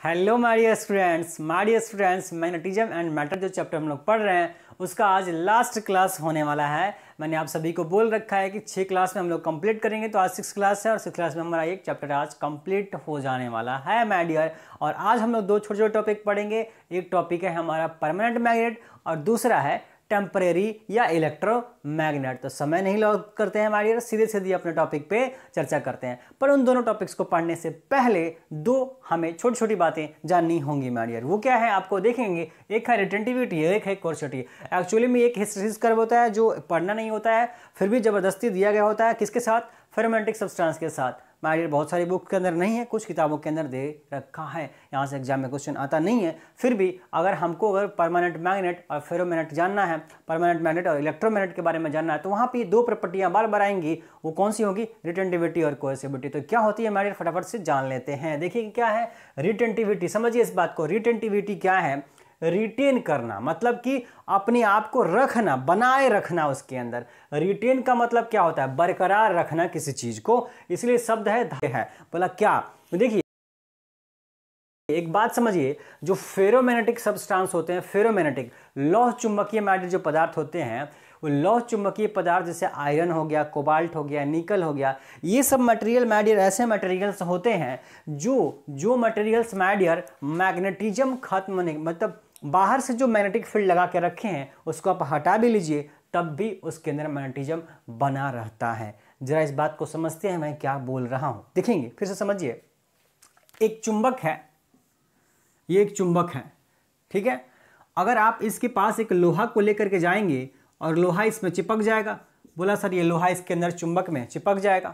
Hello my dear students magnetism and matter जो chapter हम लोग पढ़ रहे हैं उसका आज लास्ट क्लास होने वाला है। मैंने आप सभी को बोल रखा है कि 6 क्लास में हम लोग कंप्लीट करेंगे, तो आज 6 क्लास है और 6 क्लास में हमारा एक चैप्टर आज कंप्लीट हो जाने वाला है माय डियर। और आज हम लोग दो छोटे छोटे टॉपिक पढ़ेंगे। एक टॉपिक है हमारा परमानेंट मैग्नेट और दूसरा है टेम्परेरी या इलेक्ट्रोमैग्नेट। तो समय नहीं लॉस करते हैं हमारी, सीधे सीधे अपने टॉपिक पे चर्चा करते हैं। पर उन दोनों टॉपिक्स को पढ़ने से पहले दो हमें छोटी छोटी बातें जाननी होंगी हमारी। वो क्या है आपको देखेंगे, एक है रिटेंटिविटी, एक है कोर्सिटी। एक्चुअली में एक हिस्टैरिसीस कर्व होता है जो पढ़ना नहीं होता है, फिर भी जबरदस्ती दिया गया होता है। किसके साथ? फेरोमैग्नेटिक सब्सटेंस के साथ। माय बहुत सारी बुक के अंदर नहीं है, कुछ किताबों के अंदर दे रखा है। यहाँ से एग्जाम में क्वेश्चन आता नहीं है, फिर भी अगर परमानेंट मैग्नेट और फेरोमैग्नेट जानना है, परमानेंट मैग्नेट और इलेक्ट्रोमैग्नेट के बारे में जानना है, तो वहाँ पे दो प्रॉपर्टियाँ बार बार आएंगी। वो कौन सी होगी? रिटेंटिविटी और कोएर्सिविटी। तो क्या होती है हमारे, फटाफट से जान लेते हैं। देखिए क्या है रिटेंटिविटी, समझिए इस बात को। रिटेंटिविटी क्या है? रिटेन करना, मतलब कि अपने आप को रखना, बनाए रखना उसके अंदर। रिटेन का मतलब क्या होता है? बरकरार रखना किसी चीज को, इसलिए शब्द है बोला क्या। देखिए एक बात समझिए, जो फेरोमैग्नेटिक सब्सटेंस होते हैं, फेरोमैग्नेटिक लौह चुंबकीय मैग्नेट जो पदार्थ होते हैं, वो लौह चुंबकीय पदार्थ जैसे आयरन हो गया, कोबाल्ट हो गया, निकल हो गया, ये सब मटेरियल मैडियर ऐसे मटेरियल्स होते हैं जो मटेरियल्स मैडियर मैग्नेटिज्म खत्म नहीं, मतलब बाहर से जो मैग्नेटिक फील्ड लगा के रखे हैं उसको आप हटा भी लीजिए तब भी उसके अंदर मैग्नेटिज्म बना रहता है। जरा इस बात को समझते हैं मैं क्या बोल रहा हूं, देखेंगे फिर से समझिए। एक चुंबक है, ये एक चुंबक है, ठीक है। अगर आप इसके पास एक लोहा को लेकर के जाएंगे और लोहा इसमें चिपक जाएगा, बोला सर ये लोहा इसके अंदर चुंबक में चिपक जाएगा,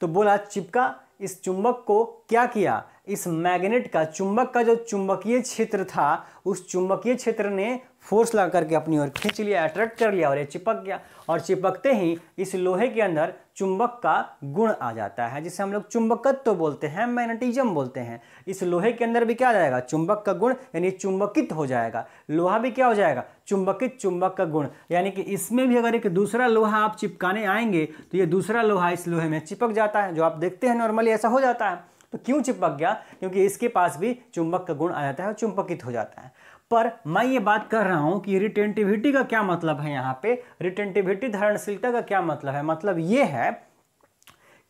तो बोला चिपका, इस चुंबक को क्या किया, इस मैग्नेट का, चुंबक का जो चुंबकीय क्षेत्र था, उस चुंबकीय क्षेत्र ने फोर्स लगा करके अपनी ओर खींच लिया, अट्रैक्ट कर लिया और ये चिपक गया। और चिपकते ही इस लोहे के अंदर चुंबक का गुण आ जाता है, जिसे हम लोग चुंबकत्व बोलते हैं, मैग्नेटिज्म बोलते हैं। इस लोहे के अंदर भी क्या आ जाएगा? चुंबक का गुण, यानी चुंबकित हो जाएगा। लोहा भी क्या हो जाएगा? चुंबकित, चुंबक का गुण। यानी कि इसमें भी अगर एक दूसरा लोहा आप चिपकाने आएंगे तो ये दूसरा लोहा इस लोहे में चिपक जाता है, जो आप देखते हैं नॉर्मली ऐसा हो जाता है। तो क्यों चिपक गया? क्योंकि इसके पास भी चुंबक का गुण आ जाता है और चुंबकित हो जाता है। पर मैं ये बात कर रहा हूं कि रिटेंटिविटी का क्या मतलब है यहाँ पे, रिटेंटिविटी धारणशीलता का क्या मतलब है? मतलब ये है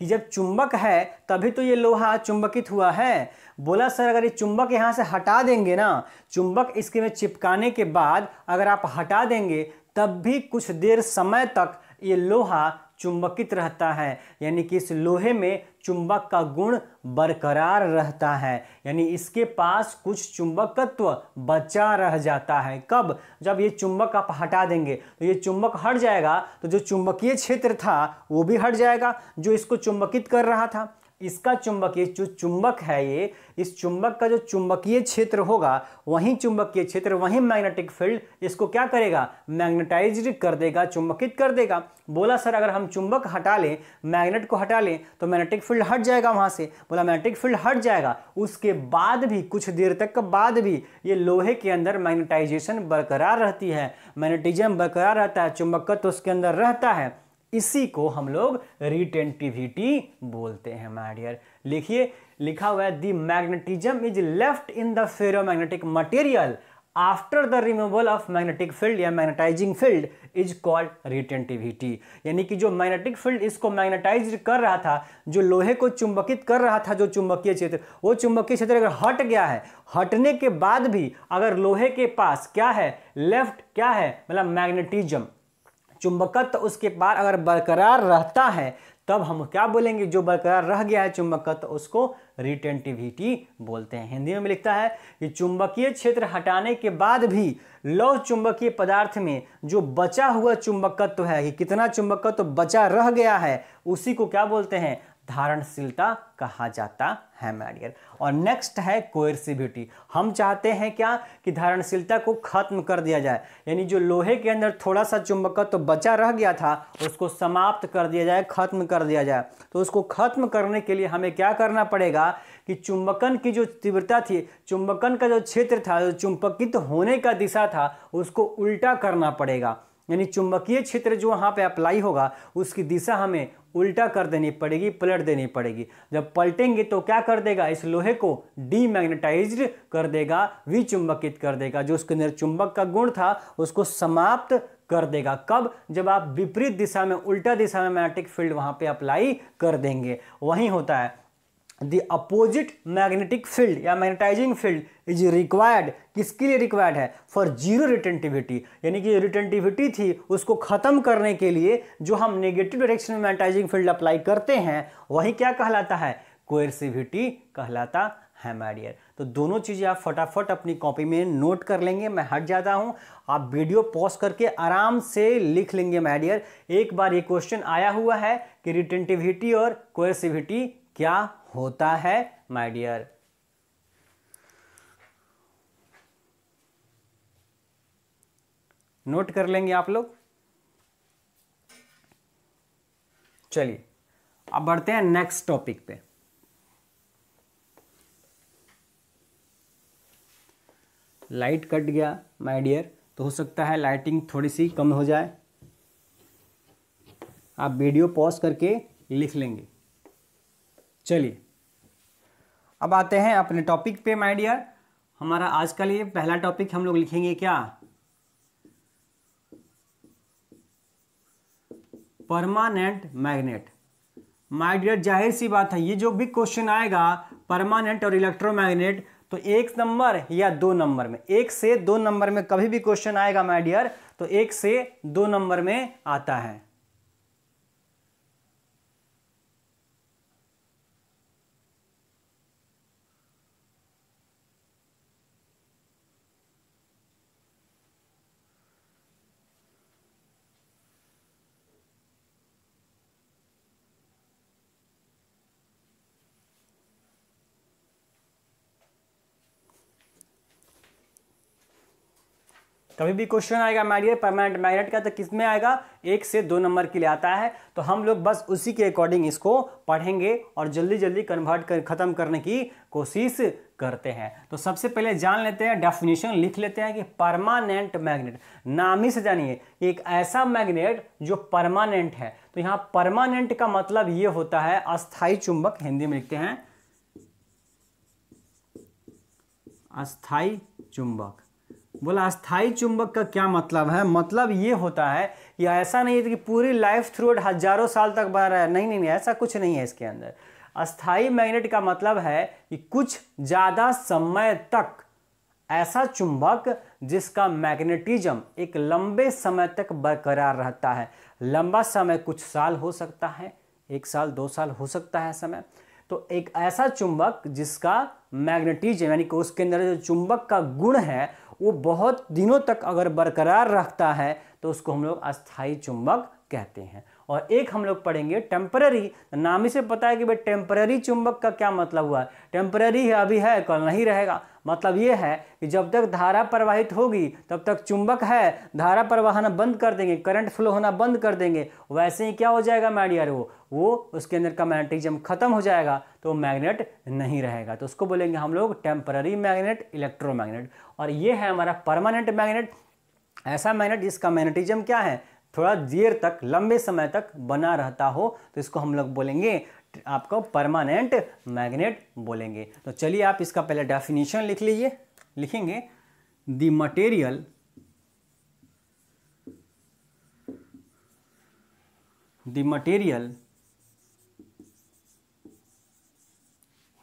कि जब चुंबक है तभी तो ये लोहा चुंबकित हुआ है। बोला सर अगर ये चुंबक यहां से हटा देंगे ना, चुंबक इसके में चिपकाने के बाद अगर आप हटा देंगे तब भी कुछ देर समय तक ये लोहा चुंबकित रहता है, यानी कि इस लोहे में चुंबक का गुण बरकरार रहता है, यानी इसके पास कुछ चुंबकत्व बचा रह जाता है। कब? जब ये चुंबक आप हटा देंगे तो ये चुंबक हट जाएगा, तो जो चुंबकीय क्षेत्र था वो भी हट जाएगा जो इसको चुंबकित कर रहा था। इसका चुंबकीय जो चुंबक है, ये इस चुंबक का जो चुंबकीय क्षेत्र होगा, वही चुंबकीय क्षेत्र, वही मैग्नेटिक फील्ड इसको क्या करेगा? मैग्नेटाइज्ड कर देगा, चुंबकित कर देगा। बोला सर अगर हम चुंबक हटा लें, मैग्नेट को हटा लें तो मैग्नेटिक फील्ड हट जाएगा वहां से। बोला मैग्नेटिक फील्ड हट जाएगा, उसके बाद भी कुछ देर तक बाद भी ये लोहे के अंदर मैग्नेटाइजेशन बरकरार रहती है, मैग्नेटिज्म बरकरार रहता है, चुंबकत्व उसके अंदर रहता है। इसी को हम लोग रिटेंटिविटी बोलते हैं माय डियर। लिखिए, लिखा हुआ है the magnetism is left in the ferromagnetic material after the removal of magnetic field या magnetizing field is called retentivity. यानी कि जो मैग्नेटिक फील्ड इसको मैग्नेटाइज कर रहा था, जो लोहे को चुंबकित कर रहा था, जो चुंबकीय क्षेत्र, वो चुंबकीय क्षेत्र अगर हट गया है, हटने के बाद भी अगर लोहे के पास क्या है, लेफ्ट क्या है, मतलब मैग्नेटिज्म, चुंबकत्व उसके पार अगर बरकरार रहता है, तब हम क्या बोलेंगे? जो बरकरार रह गया है चुंबकत्व, उसको रिटेंटिविटी बोलते हैं। हिंदी में लिखता है कि चुंबकीय क्षेत्र हटाने के बाद भी लौह चुंबकीय पदार्थ में जो बचा हुआ चुंबकत्व है, कि कितना चुंबकत्व बचा रह गया है, उसी को क्या बोलते हैं? धारणशीलता कहा जाता है माय डियर। और नेक्स्ट है कोएर्सिविटी। हम चाहते हैं क्या कि धारणशीलता को खत्म कर दिया जाए, यानी जो लोहे के अंदर थोड़ा सा चुंबकत्व बचा रह गया था उसको समाप्त कर दिया जाए, खत्म कर दिया जाए। तो उसको खत्म करने के लिए हमें क्या करना पड़ेगा कि चुंबकन की जो तीव्रता थी, चुंबकन का जो क्षेत्र था, जो चुंबकित होने का दिशा था, उसको उल्टा करना पड़ेगा। यानी चुंबकीय क्षेत्र जो वहाँ पे अप्लाई होगा उसकी दिशा हमें उल्टा कर देनी पड़ेगी, पलट देनी पड़ेगी। जब पलटेंगे तो क्या कर देगा, इस लोहे को डीमैग्नेटाइज्ड कर देगा, विचुंबकित कर देगा। जो उसके अंदर चुंबक का गुण था उसको समाप्त कर देगा। कब, जब आप विपरीत दिशा में, उल्टा दिशा में मैग्नेटिक फील्ड वहां पे अप्लाई कर देंगे। वही होता है द अपोजिट मैग्नेटिक फील्ड या मैग्नेटाइजिंग फील्ड इज रिक्वायर्ड। किसके लिए रिक्वायर्ड है, फॉर जीरो रिटेंटिविटी, यानी कि रिटेंटिविटी थी उसको खत्म करने के लिए जो हम नेगेटिव डायरेक्शन में मैग्नेटाइजिंग फील्ड अप्लाई करते हैं वही क्या कहलाता है, कोएर्सिविटी कहलाता है माय डियर। तो दोनों चीजें आप फटाफट अपनी कॉपी में नोट कर लेंगे। मैं हट जाता हूं, आप वीडियो पॉज करके आराम से लिख लेंगे माय डियर। एक बार ये क्वेश्चन आया हुआ है कि रिटेंटिविटी और कोएर्सिविटी क्या होता है माय डियर। नोट कर लेंगे आप लोग। चलिए अब बढ़ते हैं नेक्स्ट टॉपिक पे। लाइट कट गया माय डियर, तो हो सकता है लाइटिंग थोड़ी सी कम हो जाए। आप वीडियो पॉज करके लिख लेंगे। चलिए अब आते हैं अपने टॉपिक पे माय डियर। हमारा आज का लिए पहला टॉपिक हम लोग लिखेंगे क्या, परमानेंट मैग्नेट। माय डियर जाहिर सी बात है ये जो भी क्वेश्चन आएगा परमानेंट और इलेक्ट्रोमैग्नेट, तो 1 नंबर या 2 नंबर में, 1 से 2 नंबर में कभी भी क्वेश्चन आएगा माय डियर तो 1 से 2 नंबर में आता है। कभी भी क्वेश्चन आएगा माय डियर परमानेंट मैग्नेट का तो किस में आएगा, 1 से 2 नंबर के लिए आता है। तो हम लोग बस उसी के अकॉर्डिंग इसको पढ़ेंगे और जल्दी जल्दी कन्वर्ट कर खत्म करने की कोशिश करते हैं। तो सबसे पहले जान लेते हैं, डेफिनेशन लिख लेते हैं कि परमानेंट मैग्नेट, नाम ही से जानिए एक ऐसा मैग्नेट जो परमानेंट है। तो यहां परमानेंट का मतलब ये होता है अस्थाई चुंबक, हिंदी में लिखते हैं अस्थाई चुंबक। बोला अस्थाई चुंबक का क्या मतलब है, मतलब ये होता है कि ऐसा नहीं है कि पूरी लाइफ थ्रू हजारों साल तक बना रहा है, नहीं नहीं नहीं, ऐसा कुछ नहीं है इसके अंदर। अस्थाई मैग्नेट का मतलब है कि कुछ ज्यादा समय तक ऐसा चुंबक जिसका मैग्नेटिज्म एक लंबे समय तक बरकरार रहता है। लंबा समय कुछ साल हो सकता है, 1 साल 2 साल हो सकता है समय। तो एक ऐसा चुंबक जिसका मैग्नेटिज्म यानी कि उसके अंदर जो चुंबक का गुण है वो बहुत दिनों तक अगर बरकरार रखता है तो उसको हम लोग अस्थाई चुंबक कहते हैं। और एक हम लोग पढ़ेंगे टेम्पररी, नाम ही से पता है कि भाई टेम्पररी चुंबक का क्या मतलब हुआ, टेम्पररी है, अभी है कल नहीं रहेगा। मतलब ये है कि जब तक धारा प्रवाहित होगी तब तक चुंबक है, धारा प्रवाहना बंद कर देंगे, करंट फ्लो होना बंद कर देंगे, वैसे ही क्या हो जाएगा माय डियर, वो उसके अंदर का मैग्नेटिज्म खत्म हो जाएगा तो मैग्नेट नहीं रहेगा। तो उसको बोलेंगे हम लोग टेम्पररी मैग्नेट, इलेक्ट्रोमैग्नेट। और ये है हमारा परमानेंट मैग्नेट, ऐसा मैग्नेट जिसका मैग्नेटिज्म क्या है थोड़ा देर तक, लंबे समय तक बना रहता हो, तो इसको हम लोग बोलेंगे आपको परमानेंट मैग्नेट बोलेंगे। तो चलिए आप इसका पहले डेफिनेशन लिख लीजिए। लिखेंगे the material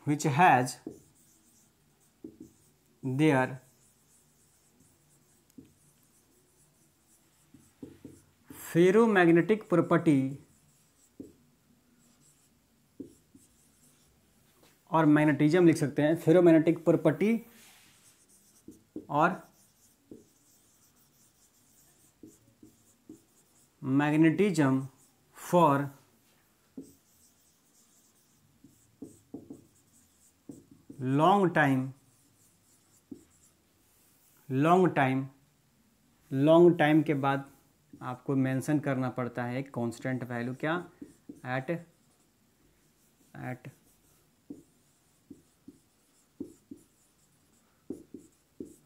which has their ferromagnetic property और मैग्नेटिज्म लिख सकते हैं, फेरोमैग्नेटिक प्रॉपर्टी और मैग्नेटिज्म फॉर लॉन्ग टाइम के बाद आपको मेंशन करना पड़ता है एक कांस्टेंट वैल्यू, क्या, at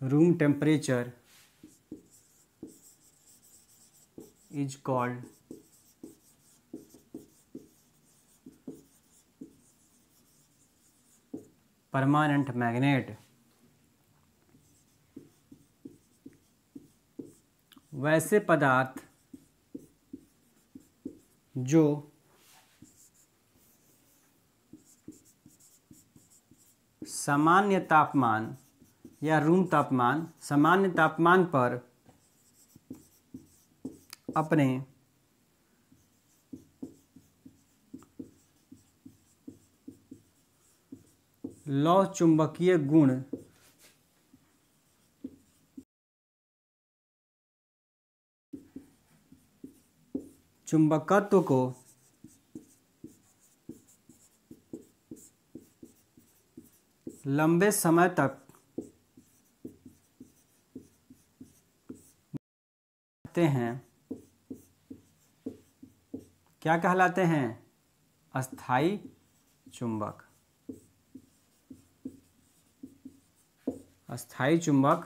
room temperature is called permanent magnet. वैसे पदार्थ जो सामान्य तापमान या रूम तापमान, सामान्य तापमान पर अपने लौह चुंबकीय गुण चुंबकत्व को लंबे समय तक हैं, क्या कहलाते हैं? अस्थाई चुंबक। अस्थाई चुंबक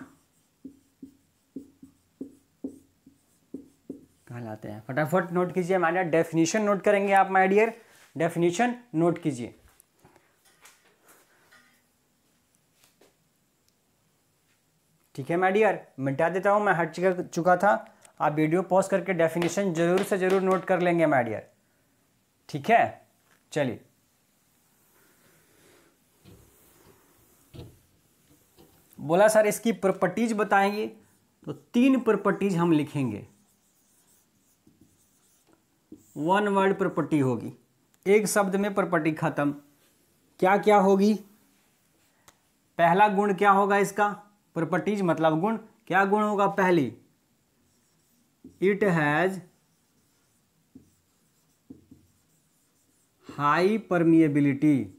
कहलाते हैं। फटाफट नोट कीजिए हमारे, डेफिनेशन नोट करेंगे आप माय डियर, डेफिनेशन नोट कीजिए। ठीक है माय डियर, मिटा देता हूं, मैं हट चुका था। आप वीडियो पॉज करके डेफिनेशन जरूर से जरूर नोट कर लेंगे माय डियर। ठीक है, चलिए बोला सर इसकी प्रॉपर्टीज बताएंगे, तो 3 प्रॉपर्टीज हम लिखेंगे। 1 वर्ड प्रॉपर्टी होगी, एक शब्द में प्रॉपर्टी खत्म। क्या क्या होगी? पहला गुण क्या होगा इसका? प्रॉपर्टीज मतलब गुण। क्या गुण होगा? पहली, इट हैज हाई परमिएबिलिटी।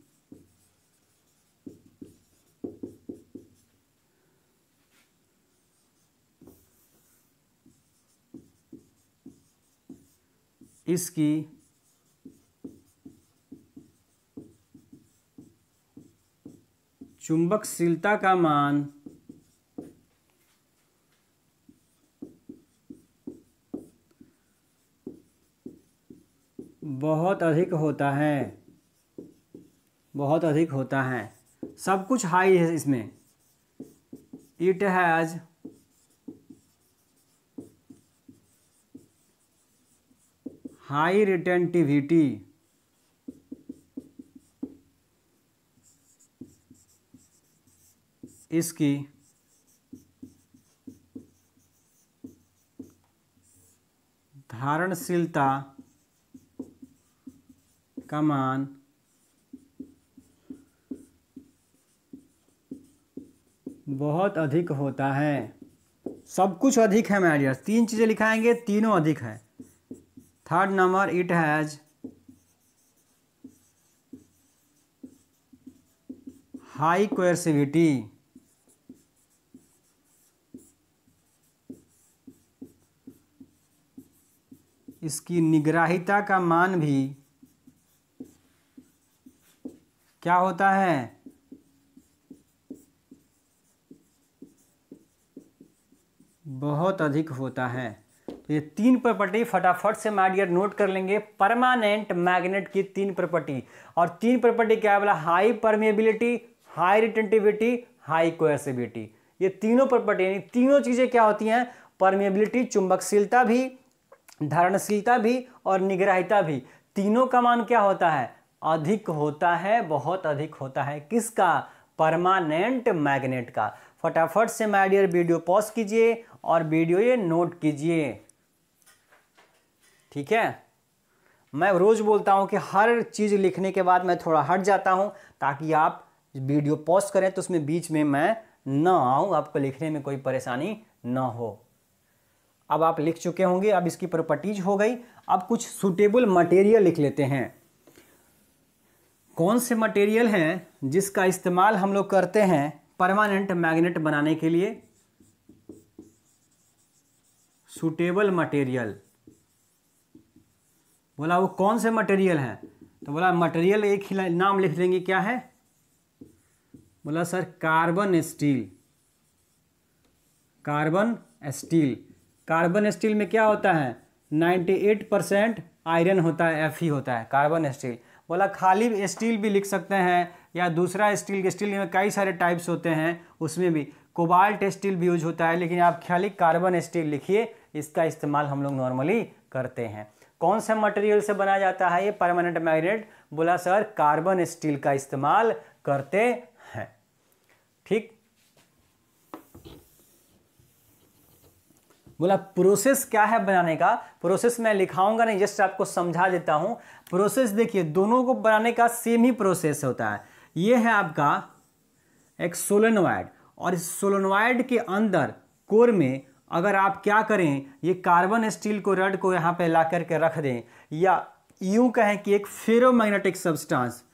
इसकी चुंबकशीलता का मान बहुत अधिक होता है, बहुत अधिक होता है। सब कुछ हाई है इसमें। It has high retentivity. इसकी धारणशीलता का मान बहुत अधिक होता है। सब कुछ अधिक है मेरे डियर, 3 चीजें लिखाएंगे, तीनों अधिक है। Third number, it has high coercivity. इसकी निग्राहिता का मान भी क्या होता है? बहुत अधिक होता है। तो ये 3 प्रॉपर्टी फटाफट से माय डियर नोट कर लेंगे। परमानेंट मैग्नेट की 3 प्रॉपर्टी, और 3 प्रॉपर्टी क्या है बोला? High permeability, high retentivity, high coercivity. ये तीनों प्रॉपर्टी यानी तीनों चीजें क्या होती हैं? परमिएबिलिटी, चुंबकशीलता भी, धारणशीलता भी और निग्राहिता भी। तीनों का मान क्या होता है? अधिक होता है, बहुत अधिक होता है। किसका? परमानेंट मैग्नेट का। फटाफट से माय डियर वीडियो पॉज कीजिए और वीडियो ये नोट कीजिए। ठीक है, मैं रोज बोलता हूं कि हर चीज लिखने के बाद मैं थोड़ा हट जाता हूं, ताकि आप वीडियो पॉज करें तो उसमें बीच में मैं ना आऊं, आपको लिखने में कोई परेशानी ना हो। अब आप लिख चुके होंगे, अब इसकी प्रॉपर्टीज हो गई। अब कुछ सुटेबल मटेरियल लिख लेते हैं। कौन से मटेरियल हैं जिसका इस्तेमाल हम लोग करते हैं परमानेंट मैग्नेट बनाने के लिए? Suitable material. बोला वो कौन से मटेरियल हैं? तो बोला मटेरियल एक ही नाम लिख देंगे, क्या है? बोला sir carbon steel. Carbon steel. Carbon steel में क्या होता है? 98% आयरन होता है, Fe होता है कार्बन स्टील। बोला खाली स्टील भी लिख सकते हैं या दूसरा स्टील में कई सारे टाइप्स होते हैं, उसमें भी कोबाल्ट स्टील भी यूज होता है, लेकिन आप खाली कार्बन स्टील लिखिए, इसका इस्तेमाल हम लोग नॉर्मली करते हैं। कौन से मटेरियल से बनाया जाता है ये परमानेंट मैग्नेट? बोला सर कार्बन स्टील का इस्तेमाल करते हैं। ठीक, बोला प्रोसेस क्या है बनाने का? प्रोसेस मैं लिखाऊंगा नहीं, जस्ट आपको समझा देता हूं। प्रोसेस देखिए, दोनों को बनाने का सेम ही प्रोसेस होता है। ये है आपका एक सोलेनोइड, और इस सोलेनोइड के अंदर कोर में अगर आप क्या करें, ये कार्बन स्टील को रड को यहाँ पे ला करके रख दें, या यूं कहें कि एक फेरोमैग्नेटिक सब्सटेंस,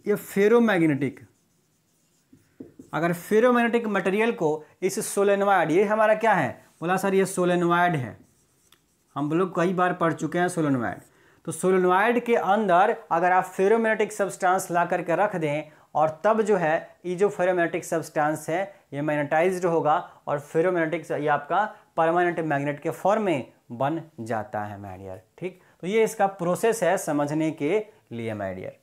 ये फेरोमैग्नेटिक, अगर फेरोमैग्नेटिक मटेरियल को इस सोलेनोइड, ये हमारा क्या है? बोला सर ये सोलेनोइड है, हम लोग कई बार पढ़ चुके हैं सोलेनोइड। तो सोलेनोइड के अंदर अगर आप फेरोमैग्नेटिक सब्सटेंस ला करके रख दें, और तब जो है ये जो फेरोमैग्नेटिक सब्सटेंस है ये मैग्नेटाइज्ड होगा, और फेरोमैग्नेटिक ये आपका परमानेंट मैग्नेट के फॉर्म में बन जाता है माय डियर। ठीक, तो ये इसका प्रोसेस है समझने के लिए माय डियर।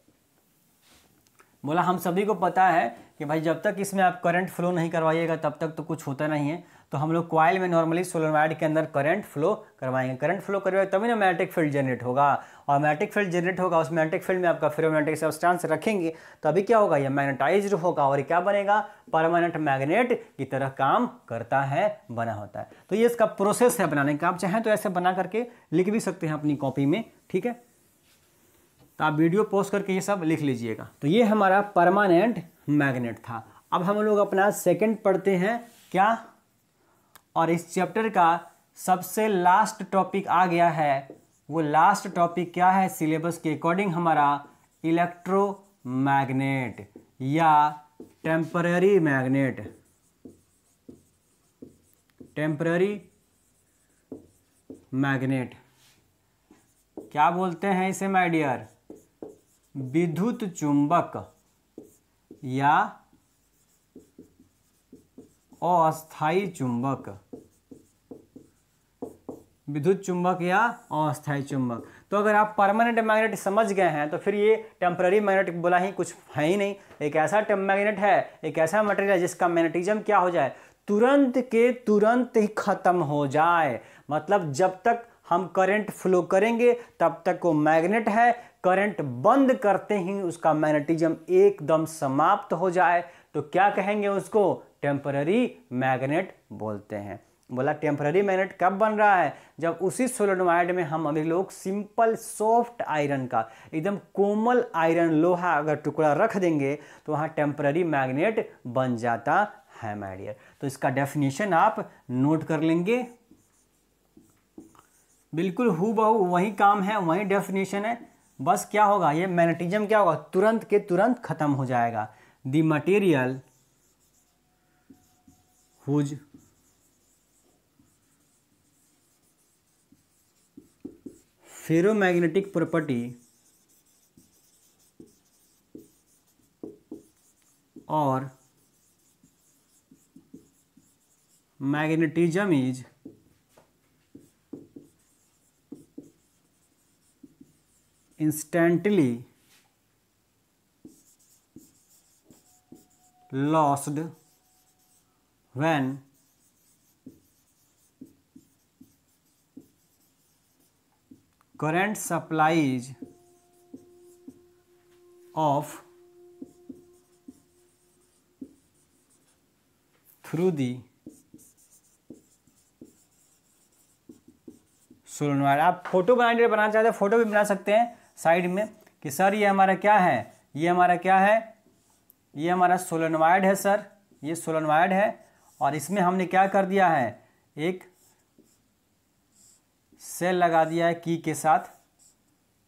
बोला हम सभी को पता है कि भाई जब तक इसमें आप करंट फ्लो नहीं करवाइएगा तब तक तो कुछ होता नहीं है, तो हम लोग कॉइल में नॉर्मली सोलेनोइड के अंदर करंट फ्लो करवाएंगे। करंट फ्लो करवाएंगे तभी ना मैग्नेटिक फील्ड जनरेट होगा, और मैग्नेटिक फील्ड जनरेट होगा, उस मैग्नेटिक फील्ड में आपका फेरोमैग्नेटिक सब्सटेंस रखेंगे तभी क्या होगा, ये मैग्नेटाइज्ड होगा, और क्या बनेगा? परमानेंट मैग्नेट की तरह काम करता है, बना होता है। तो ये इसका प्रोसेस है बनाने का। आप चाहें तो ऐसे बना करके लिख भी सकते हैं अपनी कॉपी में, ठीक है। तो आप वीडियो पॉज करके ये सब लिख लीजिएगा। तो ये हमारा परमानेंट मैग्नेट था। अब हम लोग अपना सेकंड पढ़ते हैं क्या, और इस चैप्टर का सबसे लास्ट टॉपिक आ गया है। वो लास्ट टॉपिक क्या है सिलेबस के अकॉर्डिंग? हमारा इलेक्ट्रोमैग्नेट या टेम्पररी मैग्नेट, टेम्पररी मैग्नेट क्या बोलते हैं इसे माय डियर? विद्युत चुंबक या अस्थायी चुंबक, विद्युत चुंबक या अस्थायी चुंबक। तो अगर आप परमानेंट मैग्नेट समझ गए हैं तो फिर ये टेम्पररी मैग्नेट बोला ही कुछ है ही नहीं। एक ऐसा मैग्नेट है, एक ऐसा मटेरियल है जिसका मैग्नेटिज्म क्या हो जाए, तुरंत के तुरंत ही खत्म हो जाए। मतलब जब तक हम करंट फ्लो करेंगे तब तक वो मैग्नेट है, करंट बंद करते ही उसका मैग्नेटिज्म एकदम समाप्त हो जाए तो क्या कहेंगे उसको? टेम्पररी मैग्नेट बोलते हैं। बोला टेम्पररी मैग्नेट कब बन रहा है? जब उसी सोलेनोइड में हम अभी लोग सिंपल सॉफ्ट आयरन का, एकदम कोमल आयरन लोहा अगर टुकड़ा रख देंगे तो वहाँ टेम्पररी मैग्नेट बन जाता है माय डियर। तो इसका डेफिनेशन आप नोट कर लेंगे, बिल्कुल हूबहू वही काम है, वही डेफिनेशन है। बस क्या होगा, ये मैग्नेटिज्म क्या होगा, तुरंत के तुरंत खत्म हो जाएगा। The material whose ferromagnetic property और magnetism is instantly lost when current supplies of through the solenoid. आप फोटो बनाना चाहते हैं, फोटो भी बना सकते हैं साइड में कि सर ये हमारा क्या है, ये हमारा क्या है, ये हमारा सोलेनोइड है सर, ये सोलेनोइड है। और इसमें हमने क्या कर दिया है, एक सेल लगा दिया है की के साथ,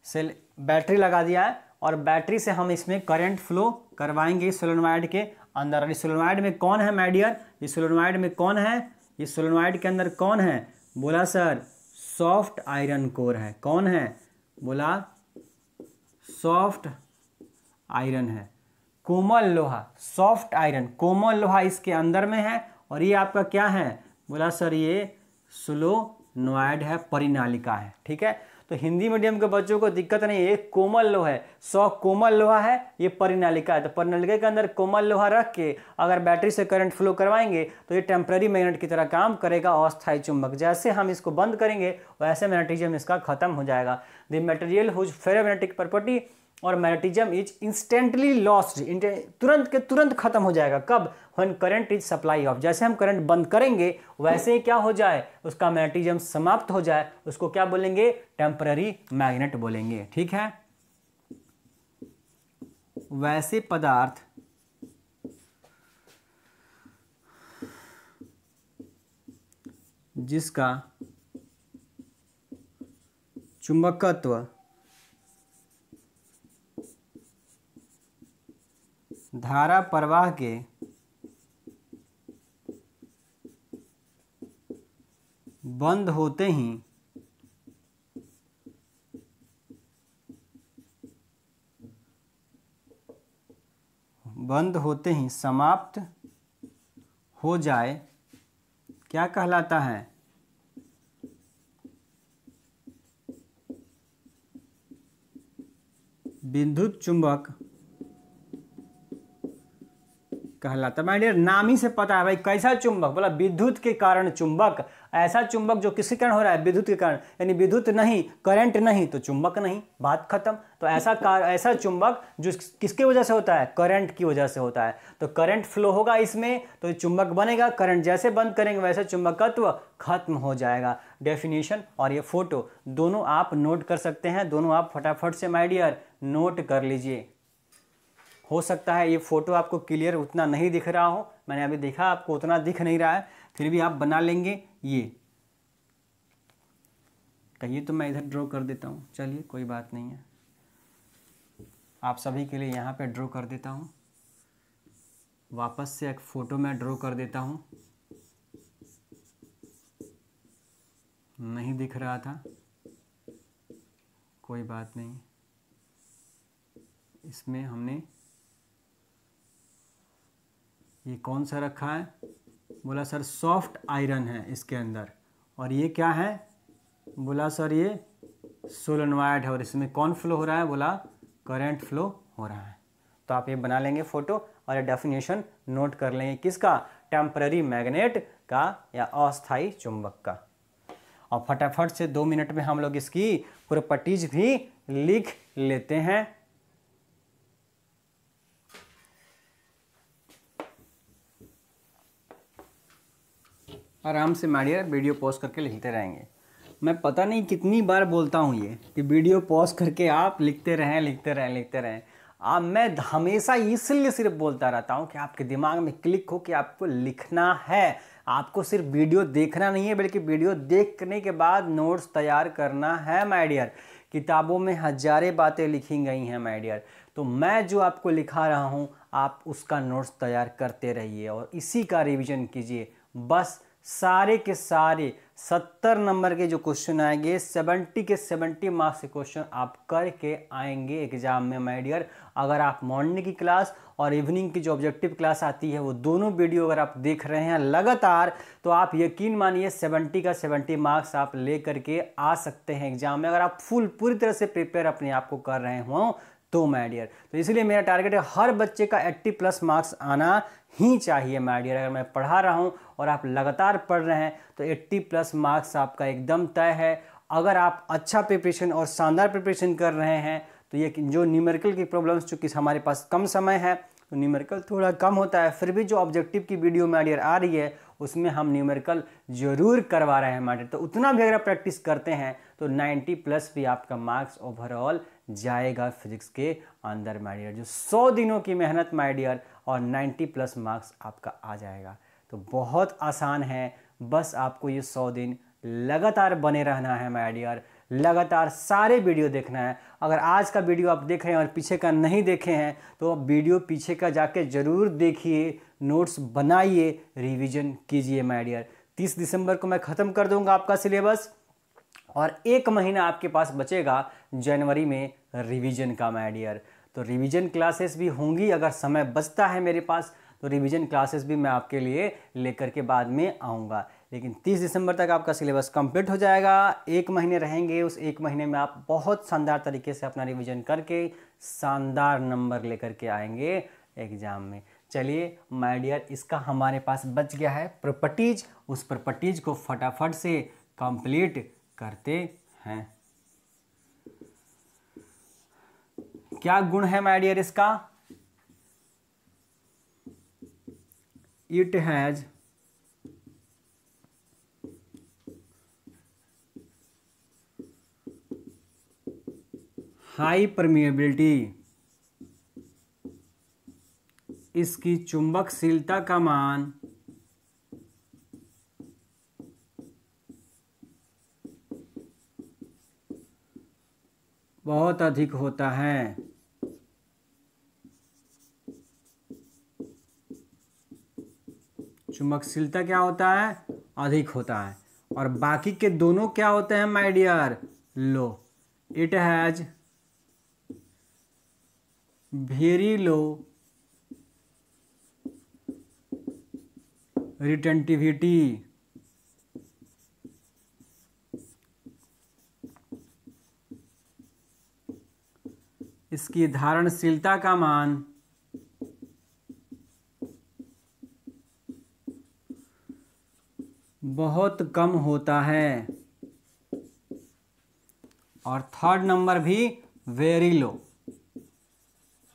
सेल बैटरी लगा दिया है, और बैटरी से हम इसमें करंट फ्लो करवाएंगे सोलेनोइड के अंदर। और इस सोलेनोइड में कौन है माय डियर? इस सोलेनोइड में कौन है? इस सोलेनोइड के अंदर कौन है? बोला सर सॉफ्ट आयरन कोर है। कौन है? बोला सॉफ्ट आयरन है, कोमल लोहा, सॉफ्ट आयरन कोमल लोहा इसके अंदर में है। और ये आपका क्या है? बोला सर ये स्लो नोएड है, परिनालिका है। ठीक है, तो हिंदी मीडियम के बच्चों को दिक्कत नहीं है। ये कोमल लोहा है, 100 कोमल लोहा है, ये परिनालिका है। तो परिनालिका के अंदर कोमल लोहा रख के अगर बैटरी से करंट फ्लो करवाएंगे तो ये टेम्पररी मैग्नेट की तरह काम करेगा, अस्थायी चुंबक। जैसे हम इसको बंद करेंगे वैसे मैग्नेटिज्म इसका खत्म हो जाएगा। The material whose ferromagnetic property और मैग्नेटिज्म इज इंस्टेंटली लॉस्ट, तुरंत के तुरंत खत्म हो जाएगा। कब? When current is supply off. जैसे हम करंट बंद करेंगे वैसे ही क्या हो जाए, उसका मैग्नेटिज्म समाप्त हो जाए, उसको क्या बोलेंगे? टेम्पररी मैग्नेट बोलेंगे। ठीक है, वैसे पदार्थ जिसका चुंबकत्व धारा प्रवाह के बंद होते ही समाप्त हो जाए, क्या कहलाता है? विद्युत चुंबक कहलाता है। माय डियर, नाम ही से पता है भाई कैसा चुंबक, बोला विद्युत के कारण चुंबक। ऐसा चुंबक जो किसके कारण हो रहा है? विद्युत के कारण। यानी विद्युत नहीं, करंट नहीं तो चुंबक नहीं, बात खत्म। तो ऐसा चुंबक जो किसके वजह से होता है? करंट की वजह से होता है। तो करंट फ्लो होगा इसमें तो चुंबक बनेगा, करंट जैसे बंद करेंगे वैसे चुंबकत्व खत्म हो जाएगा। डेफिनेशन और ये फोटो दोनों आप नोट कर सकते हैं, दोनों आप फटाफट से माय डियर नोट कर लीजिए। हो सकता है ये फोटो आपको क्लियर उतना नहीं दिख रहा हो, मैंने अभी देखा आपको उतना दिख नहीं रहा है, फिर भी आप बना लेंगे। ये कहिए तो मैं इधर ड्रॉ कर देता हूँ, चलिए कोई बात नहीं है, आप सभी के लिए यहाँ पे ड्रॉ कर देता हूँ। वापस से एक फ़ोटो मैं ड्रॉ कर देता हूँ, नहीं दिख रहा था, कोई बात नहीं। इसमें हमने ये कौन सा रखा है? बोला सर सॉफ्ट आयरन है इसके अंदर। और ये क्या है? बोला सर ये सोलेनॉइड है। और इसमें कौन फ्लो हो रहा है? बोला करंट फ्लो हो रहा है। तो आप ये बना लेंगे फ़ोटो और ये डेफिनेशन नोट कर लेंगे, किसका? टेम्पररी मैग्नेट का या अस्थायी चुंबक का। और फटाफट से 2 मिनट में हम लोग इसकी प्रॉपर्टीज भी लिख लेते हैं। आराम से माय डियर वीडियो पॉज करके लिखते रहेंगे। मैं पता नहीं कितनी बार बोलता हूँ ये कि वीडियो पॉज करके आप लिखते रहें, लिखते रहें, लिखते रहें। मैं हमेशा इसलिए सिर्फ बोलता रहता हूँ कि आपके दिमाग में क्लिक हो कि आपको लिखना है। आपको सिर्फ वीडियो देखना नहीं है, बल्कि वीडियो देखने के बाद नोट्स तैयार करना है माय डियर। किताबों में हजारों बातें लिखी गई हैं माय डियर, तो मैं जो आपको लिखा रहा हूँ आप उसका नोट्स तैयार करते रहिए और इसी का रिवीजन कीजिए। बस सारे के सारे 70 नंबर के जो क्वेश्चन आएंगे, 70 के 70 मार्क्स के क्वेश्चन आप करके आएंगे एग्जाम में माय डियर। अगर आप मॉर्निंग की क्लास और इवनिंग की जो ऑब्जेक्टिव क्लास आती है वो दोनों वीडियो अगर आप देख रहे हैं लगातार, तो आप यकीन मानिए 70 का 70 मार्क्स आप ले करके आ सकते हैं एग्जाम में, अगर आप पूरी तरह से प्रिपेयर अपने आप को कर रहे हों तो माय डियर। तो इसलिए मेरा टारगेट है हर बच्चे का 80+ मार्क्स आना ही चाहिए माय डियर। अगर मैं पढ़ा रहा हूं और आप लगातार पढ़ रहे हैं तो 80+ मार्क्स आपका एकदम तय है। अगर आप अच्छा प्रिपरेशन और शानदार प्रिपरेशन कर रहे हैं तो ये जो न्यूमेरिकल की प्रॉब्लम्स, चूँकि हमारे पास कम समय है तो न्यूमेरिकल थोड़ा कम होता है, फिर भी जो ऑब्जेक्टिव की वीडियो माय डियर आ रही है उसमें हम न्यूमेरिकल जरूर करवा रहे हैं माय डियर। तो उतना भी अगर प्रैक्टिस करते हैं तो 90+ भी आपका मार्क्स ओवरऑल जाएगा फिजिक्स के अंदर माय डियर। जो 100 दिनों की मेहनत माय डियर और 90+ मार्क्स आपका आ जाएगा। तो बहुत आसान है, बस आपको ये 100 दिन लगातार बने रहना है माय डियर, लगातार सारे वीडियो देखना है। अगर आज का वीडियो आप देख रहे हैं और पीछे का नहीं देखे हैं तो आप वीडियो पीछे का जाके ज़रूर देखिए, नोट्स बनाइए, रिवीजन कीजिए माय डियर। 30 दिसंबर को मैं ख़त्म कर दूंगा आपका सिलेबस और 1 महीना आपके पास बचेगा जनवरी में रिवीजन का माय डियर। तो रिवीजन क्लासेस भी होंगी, अगर समय बचता है मेरे पास तो रिवीजन क्लासेस भी मैं आपके लिए लेकर के बाद में आऊँगा। लेकिन 30 दिसंबर तक आपका सिलेबस कंप्लीट हो जाएगा। 1 महीने रहेंगे, उस 1 महीने में आप बहुत शानदार तरीके से अपना रिवीजन करके शानदार नंबर लेकर के आएंगे एग्जाम में। चलिए माय डियर, इसका हमारे पास बच गया है प्रॉपर्टीज, उस प्रॉपर्टीज को फटाफट से कंप्लीट करते हैं। क्या गुण है माय डियर इसका? इट हैज हाई परमिएबिलिटी, इसकी चुंबकशीलता का मान बहुत अधिक होता है। चुंबकशीलता क्या होता है? अधिक होता है। और बाकी के दोनों क्या होते हैं my dear? Low. It has very low retentivity, इसकी धारणशीलता का मान बहुत कम होता है। और थर्ड नंबर भी वेरी लो।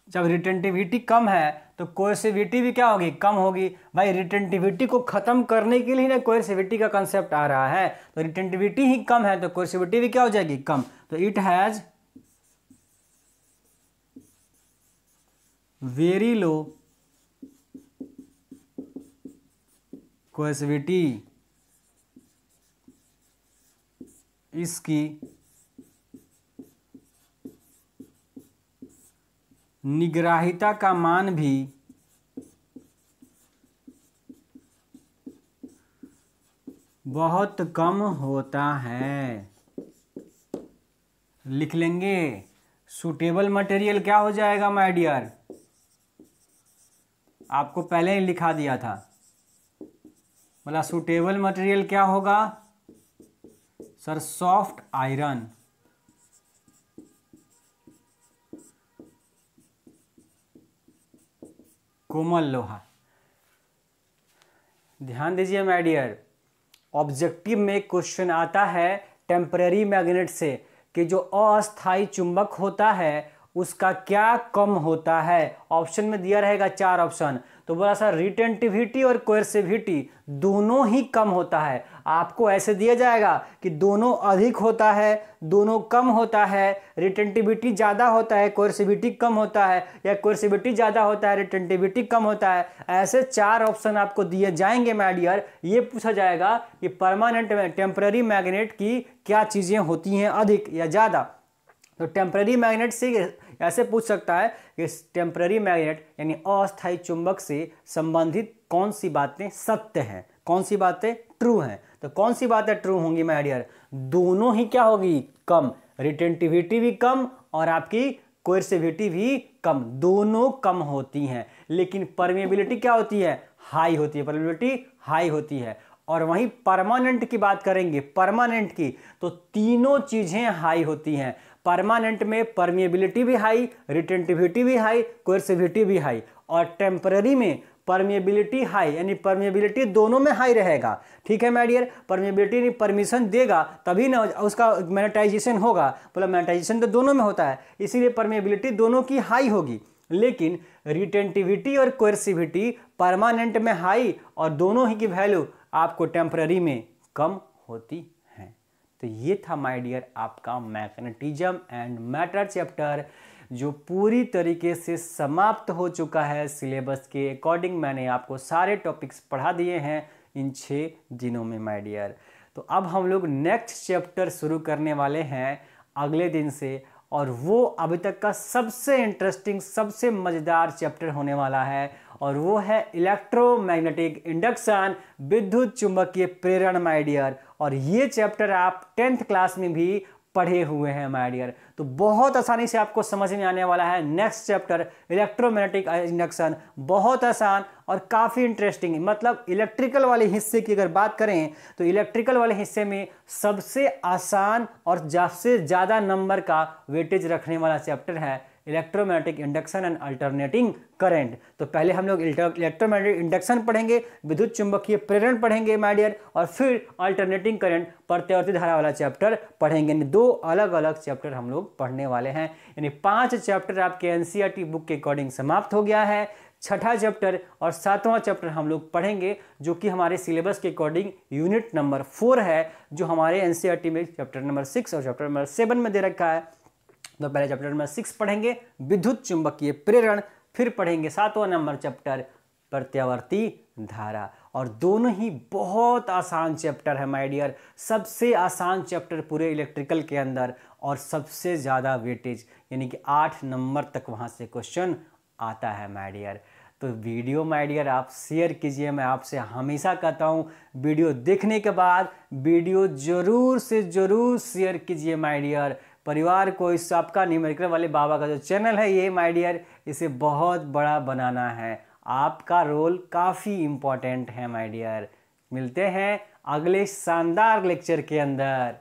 जब रिटेंटिविटी कम है तो कोएर्सिविटी भी क्या होगी? कम होगी। भाई रिटेंटिविटी को खत्म करने के लिए ना कोएर्सिविटी का कंसेप्ट आ रहा है, तो रिटेंटिविटी ही कम है तो कोएर्सिविटी भी क्या हो जाएगी? कम। तो इट हैज वेरी लो कोएर्सिविटी, इसकी निग्राहिता का मान भी बहुत कम होता है। लिख लेंगे। सूटेबल मटेरियल क्या हो जाएगा माय डियर? आपको पहले ही लिखा दिया था। बोला सूटेबल मटेरियल क्या होगा सर? Soft iron. कोमल लोहा। ध्यान दीजिए माय डियर, ऑब्जेक्टिव में क्वेश्चन आता है टेम्पररी मैग्नेट से कि जो अस्थायी चुंबक होता है उसका क्या कम होता है। ऑप्शन में दिया रहेगा 4 ऑप्शन, तो बोला सर रिटेंटिविटी और कोएर्सिविटी दोनों ही कम होता है। आपको ऐसे दिया जाएगा कि दोनों अधिक होता है, दोनों कम होता है, रिटेंटिविटी ज़्यादा होता है, कोएर्सिविटी कम होता है, या कोएर्सिविटी ज़्यादा होता है, रिटेंटिविटी कम होता है। ऐसे 4 ऑप्शन आपको दिए जाएंगे माय डियर। ये पूछा जाएगा कि परमानेंट में टेम्पररी मैग्नेट की क्या चीज़ें होती हैं, अधिक या ज़्यादा। तो टेम्पररी मैग्नेट से ऐसे पूछ सकता है कि टेम्पररी मैग्नेट यानी अस्थायी चुंबक से संबंधित कौन सी बातें सत्य हैं, कौन सी बातें ट्रू हैं। तो कौन सी बातें ट्रू होंगी माय डियर? दोनों ही क्या होगी? कम। रिटेंटिविटी भी कम और आपकी कोएर्सिविटी भी कम, दोनों कम होती हैं। लेकिन परमेबिलिटी क्या होती है? हाई होती है। परमेबिलिटी हाई होती है। और वहीं परमानेंट की बात करेंगे, परमानेंट की, तो तीनों चीजें हाई होती हैं। परमानेंट में परमिएबिलिटी भी हाई, रिटेंटिविटी भी हाई, कोएर्सिविटी भी हाई। और टेम्पररी में परमिएबिलिटी हाई यानी परमिएबिलिटी दोनों में हाई रहेगा। ठीक है माय डियर, परमिएबिलिटी ने परमिशन देगा तभी ना उसका मैग्नेटाइजेशन होगा। बोला मैग्नेटाइजेशन तो दोनों में होता है, इसीलिए परमिएबिलिटी दोनों की हाई होगी। लेकिन रिटेंटिविटी और कोएर्सिविटी परमानेंट में हाई और दोनों ही की वैल्यू आपको टेम्पररी में कम होती है। तो ये था माय डियर आपका मैग्नेटिज्म एंड मैटर चैप्टर, जो पूरी तरीके से समाप्त हो चुका है। सिलेबस के अकॉर्डिंग मैंने आपको सारे टॉपिक्स पढ़ा दिए हैं इन 6 दिनों में माय डियर। तो अब हम लोग नेक्स्ट चैप्टर शुरू करने वाले हैं अगले दिन से, और वो अभी तक का सबसे इंटरेस्टिंग, सबसे मज़ेदार चैप्टर होने वाला है, और वो है इलेक्ट्रोमैग्नेटिक इंडक्शन, विद्युत चुंबकीय प्रेरण माय डियर। और ये चैप्टर आप 10th क्लास में भी पढ़े हुए हैं माय डियर। तो बहुत आसानी से आपको समझ में आने वाला है नेक्स्ट चैप्टर इलेक्ट्रोमैग्नेटिक इंडक्शन। बहुत आसान और काफ़ी इंटरेस्टिंग। मतलब इलेक्ट्रिकल वाले हिस्से की अगर बात करें तो इलेक्ट्रिकल वाले हिस्से में सबसे आसान और सबसे ज़्यादा नंबर का वेटेज रखने वाला चैप्टर है electromagnetic induction and alternating current. तो पहले हम लोग इलेक्ट्रोमैग्नेटिक इंडक्शन पढ़ेंगे, विद्युत चुंबकीय प्रेरण पढ़ेंगे माय डियर, और फिर अल्टरनेटिंग करंट प्रत्यावर्ती धारा वाला चैप्टर पढ़ेंगे। दो अलग अलग चैप्टर हम लोग पढ़ने वाले हैं। यानी 5 चैप्टर आपके एनसीईआरटी बुक के अकॉर्डिंग समाप्त हो गया है। छठा चैप्टर और 7वां चैप्टर हम लोग पढ़ेंगे जो कि हमारे सिलेबस के अकॉर्डिंग यूनिट नंबर 4 है, जो हमारे एनसीईआरटी में चैप्टर नंबर 6 और चैप्टर नंबर 7 में दे रखा है। तो पहले चैप्टर नंबर 6 पढ़ेंगे विद्युत चुंबकीय प्रेरण, फिर पढ़ेंगे 7वां नंबर चैप्टर प्रत्यावर्ती धारा। और दोनों ही बहुत आसान चैप्टर है माय डियर, सबसे आसान चैप्टर पूरे इलेक्ट्रिकल के अंदर, और सबसे ज़्यादा वेटेज यानी कि 8 नंबर तक वहाँ से क्वेश्चन आता है माय डियर। तो वीडियो माय डियर आप शेयर कीजिए। मैं आपसे हमेशा कहता हूँ वीडियो देखने के बाद वीडियो ज़रूर से ज़रूर शेयर कीजिए माय डियर। परिवार को इस आपका न्यूमेरिकल वाले बाबा का जो चैनल है ये माय डियर, इसे बहुत बड़ा बनाना है। आपका रोल काफ़ी इम्पोर्टेंट है माय डियर। मिलते हैं अगले शानदार लेक्चर के अंदर।